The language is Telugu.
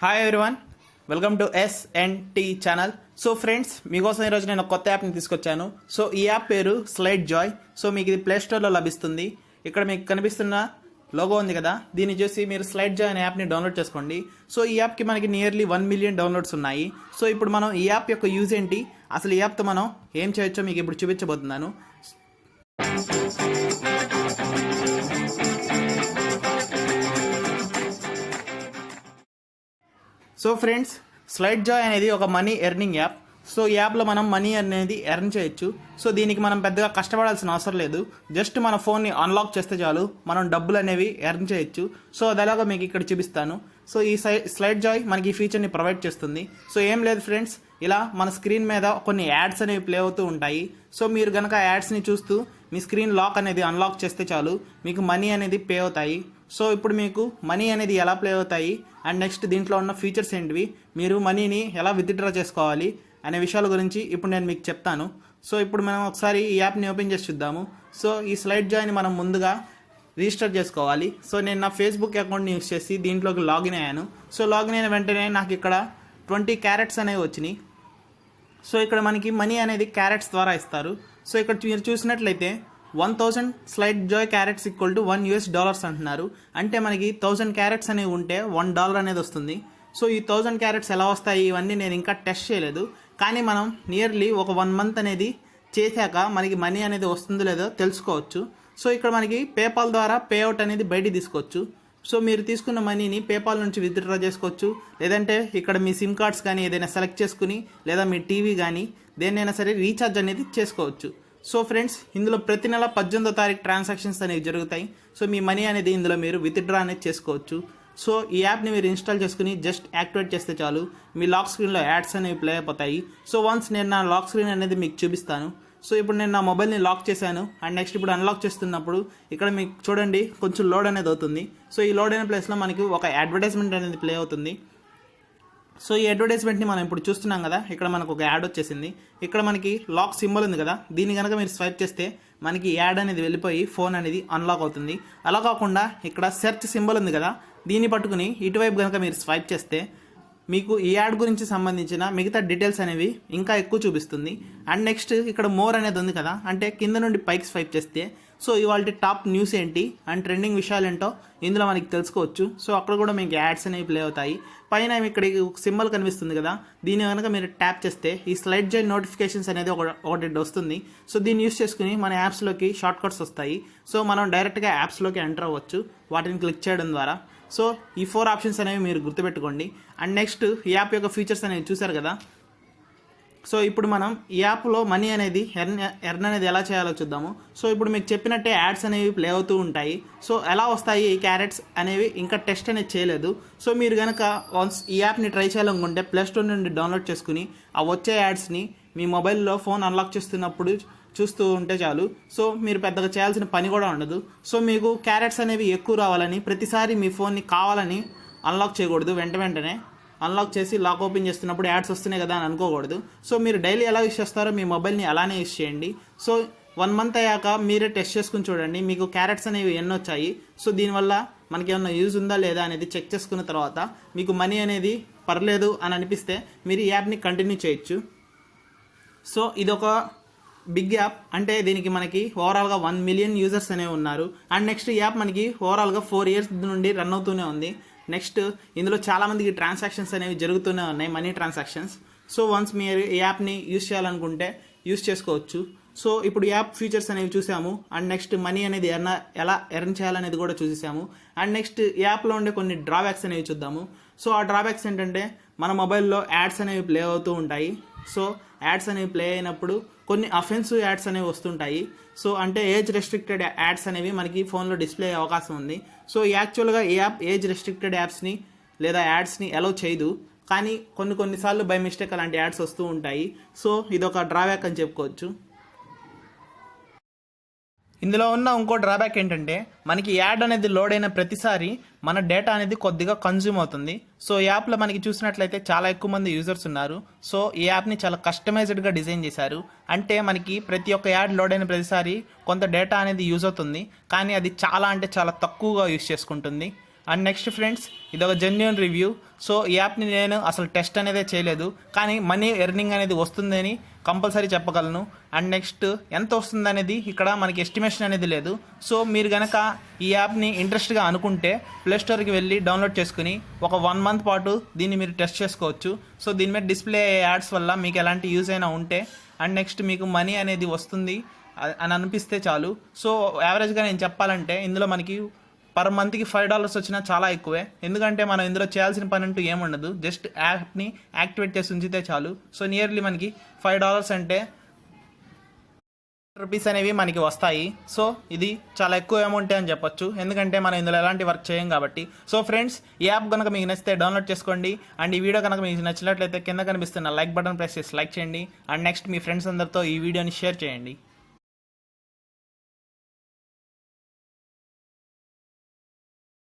Hi everyone, welcome to SNT channel. So friends, మీకోసం ఈరోజు నేను ఒక కొత్త యాప్ని తీసుకొచ్చాను. సో ఈ యాప్ పేరు స్లైడ్ జాయ్. సో మీకు ఇది ప్లే స్టోర్లో లభిస్తుంది. ఇక్కడ మీకు కనిపిస్తున్న లోగో ఉంది కదా, దీన్ని చూసి మీరు స్లైడ్ జాయ్ అనే యాప్ని డౌన్లోడ్ చేసుకోండి. సో ఈ యాప్కి మనకి నియర్లీ 1 మిలియన్ డౌన్లోడ్స్ ఉన్నాయి. సో ఇప్పుడు మనం ఈ యాప్ యొక్క యూజ్ ఏంటి, అసలు ఈ యాప్తో మనం ఏం చేయొచ్చో మీకు ఇప్పుడు చూపించబోతున్నాను. సో ఫ్రెండ్స్, స్లైడ్ జాయ్ అనేది ఒక మనీ ఎర్నింగ్ యాప్. సో ఈ యాప్లో మనం మనీ అనేది ఎర్న్ చేయొచ్చు. సో దీనికి మనం పెద్దగా కష్టపడాల్సిన అవసరం లేదు. జస్ట్ మన ఫోన్ని అన్లాక్ చేస్తే చాలు మనం డబ్బులు అనేవి ఎర్న్ చేయొచ్చు. సో అదేలాగా మీకు ఇక్కడ చూపిస్తాను. సో ఈ స్లైడ్ జాయ్ మనకి ఈ ఫీచర్ని ప్రొవైడ్ చేస్తుంది. సో ఏం లేదు ఫ్రెండ్స్, ఇలా మన స్క్రీన్ మీద కొన్ని యాడ్స్ అనేవి ప్లే అవుతూ ఉంటాయి. సో మీరు కనుక యాడ్స్ని చూస్తూ మీ స్క్రీన్ లాక్ అనేది అన్లాక్ చేస్తే చాలు మీకు మనీ అనేది పే అవుతాయి. సో ఇప్పుడు మీకు మనీ అనేది ఎలా ప్లే అవుతాయి అండ్ నెక్స్ట్ దీంట్లో ఉన్న ఫీచర్స్ ఏంటివి, మీరు మనీని ఎలా విత్డ్రా చేసుకోవాలి అనే విషయాల గురించి ఇప్పుడు నేను మీకు చెప్తాను. సో ఇప్పుడు మనం ఒకసారి ఈ యాప్ని ఓపెన్ చేసి చూద్దాము. సో ఈ స్లైడ్ జాయ్ని మనం ముందుగా రిజిస్టర్ చేసుకోవాలి. సో నేను నా ఫేస్బుక్ అకౌంట్ని యూస్ చేసి దీంట్లోకి లాగిన్ అయ్యాను. సో లాగిన్ అయిన వెంటనే నాకు ఇక్కడ 20 క్యారెట్స్ అనేవి వచ్చినాయి. సో ఇక్కడ మనకి మనీ అనేది క్యారెట్స్ ద్వారా ఇస్తారు. సో ఇక్కడ మీరు చూసినట్లయితే 1000 స్లైడ్ జాయ్ క్యారెట్స్ ఈక్వల్ టు $1 అంటున్నారు. అంటే మనకి 1000 క్యారెట్స్ అనేవి ఉంటే $1 అనేది వస్తుంది. సో ఈ 1000 క్యారెట్స్ ఎలా వస్తాయి ఇవన్నీ నేను ఇంకా టెస్ట్ చేయలేదు. కానీ మనం నియర్లీ ఒక 1 మంత్ అనేది చేశాక మనకి మనీ అనేది వస్తుందో లేదో తెలుసుకోవచ్చు. సో ఇక్కడ మనకి పేపాల్ ద్వారా పే అవుట్ అనేది బయటికి తీసుకోవచ్చు. సో మీరు తీసుకున్న మనీని పేపాల్ నుంచి విత్డ్రా చేసుకోవచ్చు. లేదంటే ఇక్కడ మీ సిమ్ కార్డ్స్ కానీ ఏదైనా సెలెక్ట్ చేసుకుని లేదా మీ టీవీ కానీ దేన్నైనా సరే రీఛార్జ్ అనేది చేసుకోవచ్చు. సో ఫ్రెండ్స్, ఇందులో ప్రతి నెల 18వ తారీఖు ట్రాన్సాక్షన్స్ అనేవి జరుగుతాయి. సో మీ మనీ అనేది ఇందులో మీరు విత్డ్రా అనేది చేసుకోవచ్చు. సో ఈ యాప్ని మీరు ఇన్స్టాల్ చేసుకుని జస్ట్ యాక్టివేట్ చేస్తే చాలు మీ లాక్ స్క్రీన్లో యాడ్స్ అనేవి ప్లే అయిపోతాయి. సో వన్స్ నేను నా లాక్ స్క్రీన్ అనేది మీకు చూపిస్తాను. సో ఇప్పుడు నేను నా మొబైల్ని లాక్ చేశాను అండ్ నెక్స్ట్ ఇప్పుడు అన్లాక్ చేస్తున్నప్పుడు ఇక్కడ మీకు చూడండి కొంచెం లోడ్ అనేది అవుతుంది. సో ఈ లోడ్ అయిన ప్లేస్లో మనకి ఒక అడ్వర్టైజ్మెంట్ అనేది ప్లే అవుతుంది. సో ఈ అడ్వర్టైజ్మెంట్ని మనం ఇప్పుడు చూస్తున్నాం కదా, ఇక్కడ మనకు ఒక యాడ్ వచ్చేసింది. ఇక్కడ మనకి లాక్ సింబల్ ఉంది కదా, దీన్ని కనుక మీరు స్వైప్ చేస్తే మనకి యాడ్ అనేది వెళ్ళిపోయి ఫోన్ అనేది అన్లాక్ అవుతుంది. అలా కాకుండా ఇక్కడ సెర్చ్ సింబల్ ఉంది కదా, దీన్ని పట్టుకుని ఇటువైపు కనుక మీరు స్వైప్ చేస్తే మీకు ఈ యాడ్ గురించి సంబంధించిన మిగతా డీటెయిల్స్ అనేవి ఇంకా ఎక్కువ చూపిస్తుంది. అండ్ నెక్స్ట్ ఇక్కడ మోర్ అనేది ఉంది కదా, అంటే కింద నుండి పైకి స్వైప్ చేస్తే సో ఇవాళ టాప్ న్యూస్ ఏంటి అండ్ ట్రెండింగ్ విషయాలు ఏంటో ఇందులో మనకి తెలుసుకోవచ్చు. సో అక్కడ కూడా మీకు యాడ్స్ అనేవి ప్లే అవుతాయి. పైన ఇక్కడ సింబల్ కనిపిస్తుంది కదా, దీన్ని కనుక మీరు ట్యాప్ చేస్తే ఈ స్లైడ్ జాయ్ నోటిఫికేషన్స్ అనేది ఒకటి వస్తుంది. సో దీన్ని యూస్ చేసుకుని మన యాప్స్లోకి షార్ట్ కట్స్ వస్తాయి. సో మనం డైరెక్ట్గా యాప్స్లోకి ఎంటర్ అవ్వచ్చు వాటిని క్లిక్ చేయడం ద్వారా. సో ఈ 4 ఆప్షన్స్ అనేవి మీరు గుర్తుపెట్టుకోండి. అండ్ నెక్స్ట్ ఈ యాప్ యొక్క ఫీచర్స్ అనేవి చూసారు కదా. సో ఇప్పుడు మనం ఈ యాప్లో మనీ అనేది ఎర్న్ అనేది ఎలా చేయాలో చూద్దాము. సో ఇప్పుడు మీకు చెప్పినట్టే యాడ్స్ అనేవి ప్లే అవుతూ ఉంటాయి. సో ఎలా వస్తాయి ఈ క్యారెట్స్ అనేవి ఇంకా టెస్ట్ అనేది చేయలేదు. సో మీరు కనుక వన్స్ ఈ యాప్ని ట్రై చేయాలనుకుంటే ప్లే స్టోర్ నుండి డౌన్లోడ్ చేసుకుని ఆ వచ్చే యాడ్స్ని మీ మొబైల్లో ఫోన్ అన్లాక్ చేస్తున్నప్పుడు చూస్తూ ఉంటే చాలు. సో మీరు పెద్దగా చేయాల్సిన పని కూడా ఉండదు. సో మీకు క్యారెట్స్ అనేవి ఎక్కువ రావాలని ప్రతిసారి మీ ఫోన్ని కావాలని అన్లాక్ చేయకూడదు. వెంటనే అన్లాక్ చేసి లాక్ ఓపెన్ చేస్తున్నప్పుడు యాడ్స్ వస్తున్నాయి కదా అని అనుకోకూడదు. సో మీరు డైలీ ఎలా యూస్ చేస్తారో మీ మొబైల్ని అలానే యూస్ చేయండి. సో 1 మంత్ అయ్యాక మీరే టెస్ట్ చేసుకుని చూడండి మీకు క్యారెట్స్ అనేవి ఎన్ని వచ్చాయి. సో దీనివల్ల మనకి ఏమన్నా యూజ్ ఉందా లేదా అనేది చెక్ చేసుకున్న తర్వాత మీకు మనీ అనేది పర్లేదు అని అనిపిస్తే మీరు ఈ యాప్ని కంటిన్యూ చేయొచ్చు. సో ఇదొక బిగ్ యాప్, అంటే దీనికి మనకి ఓవరాల్గా 1 మిలియన్ యూజర్స్ అనేవి ఉన్నారు. అండ్ నెక్స్ట్ ఈ యాప్ మనకి ఓవరాల్గా 4 ఇయర్స్ నుండి రన్ అవుతూనే ఉంది. నెక్స్ట్ ఇందులో చాలామందికి ట్రాన్సాక్షన్స్ అనేవి జరుగుతూనే ఉన్నాయి, మనీ ట్రాన్సాక్షన్స్. సో వన్స్ మీరు ఈ యాప్ని యూస్ చేయాలనుకుంటే యూస్ చేసుకోవచ్చు. సో ఇప్పుడు యాప్ ఫీచర్స్ అనేవి చూసాము. అండ్ నెక్స్ట్ మనీ అనేది ఎలా ఎర్న్ చేయాలనేది కూడా చూసేసాము. అండ్ నెక్స్ట్ ఈ యాప్లో ఉండే కొన్ని డ్రాబ్యాక్స్ అనేవి చూద్దాము. సో ఆ డ్రాబ్యాక్స్ ఏంటంటే మన మొబైల్లో యాడ్స్ అనేవి ప్లే అవుతూ ఉంటాయి. సో యాడ్స్ అనేవి ప్లే అయినప్పుడు కొన్ని అఫెన్సివ్ యాడ్స్ అనేవి వస్తుంటాయి. సో అంటే ఏజ్ రెస్ట్రిక్టెడ్ యాడ్స్ అనేవి మనకి ఫోన్లో డిస్ప్లే అయ్యే అవకాశం ఉంది. సో యాక్చువల్గా ఈ యాప్ ఏజ్ రెస్ట్రిక్టెడ్ యాప్స్ని లేదా యాడ్స్ని అలౌ చేయదు, కానీ కొన్నిసార్లు బై మిస్టేక్ అలాంటి యాడ్స్ వస్తూ ఉంటాయి. సో ఇదొక డ్రాబ్యాక్ అని చెప్పుకోవచ్చు. ఇందులో ఉన్న ఇంకో డ్రాబ్యాక్ ఏంటంటే మనకి యాడ్ అనేది లోడ్ అయిన ప్రతిసారి మన డేటా అనేది కొద్దిగా కన్జ్యూమ్ అవుతుంది. సో ఈ యాప్లో మనకి చూసినట్లయితే చాలా ఎక్కువ మంది యూజర్స్ ఉన్నారు. సో ఈ యాప్ని చాలా కస్టమైజ్డ్గా డిజైన్ చేశారు. అంటే మనకి ప్రతి ఒక్క యాడ్ లోడ్ అయిన ప్రతిసారి కొంత డేటా అనేది యూజ్ అవుతుంది, కానీ అది చాలా తక్కువగా యూజ్ చేసుకుంటుంది. అండ్ నెక్స్ట్ ఫ్రెండ్స్, ఇది ఒక జెన్యున్ రివ్యూ. సో ఈ యాప్ని నేను అసలు టెస్ట్ అనేది చేయలేదు, కానీ మనీ ఎర్నింగ్ అనేది వస్తుందని కంపల్సరీ చెప్పగలను. అండ్ నెక్స్ట్ ఎంత వస్తుంది అనేది ఇక్కడ మనకి ఎస్టిమేషన్ అనేది లేదు. సో మీరు కనుక ఈ యాప్ని ఇంట్రెస్ట్గా అనుకుంటే ప్లేస్టోర్కి వెళ్ళి డౌన్లోడ్ చేసుకుని ఒక 1 మంత్ పాటు దీన్ని మీరు టెస్ట్ చేసుకోవచ్చు. సో దీని మీద డిస్ప్లే యాడ్స్ వల్ల మీకు ఎలాంటి యూజ్ అయినా ఉంటే అండ్ నెక్స్ట్ మీకు మనీ అనేది వస్తుంది అని అనిపిస్తే చాలు. సో యావరేజ్గా నేను చెప్పాలంటే ఇందులో మనకి పర్ మంత్కి $5 వచ్చినా చాలా ఎక్కువే. ఎందుకంటే మనం ఇందులో చేయాల్సిన పని అంటూ ఏముండదు, జస్ట్ యాప్ని యాక్టివేట్ చేసి ఉంచితే చాలు. సో నియర్లీ మనకి $5 అంటే రూపీస్ అనేవి మనకి వస్తాయి. సో ఇది చాలా ఎక్కువ అమౌంటే అని చెప్పొచ్చు, ఎందుకంటే మనం ఇందులో ఎలాంటి వర్క్ చేయం కాబట్టి. సో ఫ్రెండ్స్, ఈ యాప్ కనుక మీకు నచ్చితే డౌన్లోడ్ చేసుకోండి. అండ్ ఈ వీడియో కనుక మీకు నచ్చినట్లయితే కింద కనిపిస్తున్న లైక్ బటన్ ప్రెస్ చేసి లైక్ చేయండి. అండ్ నెక్స్ట్ మీ ఫ్రెండ్స్ అందరితో ఈ వీడియోని షేర్ చేయండి.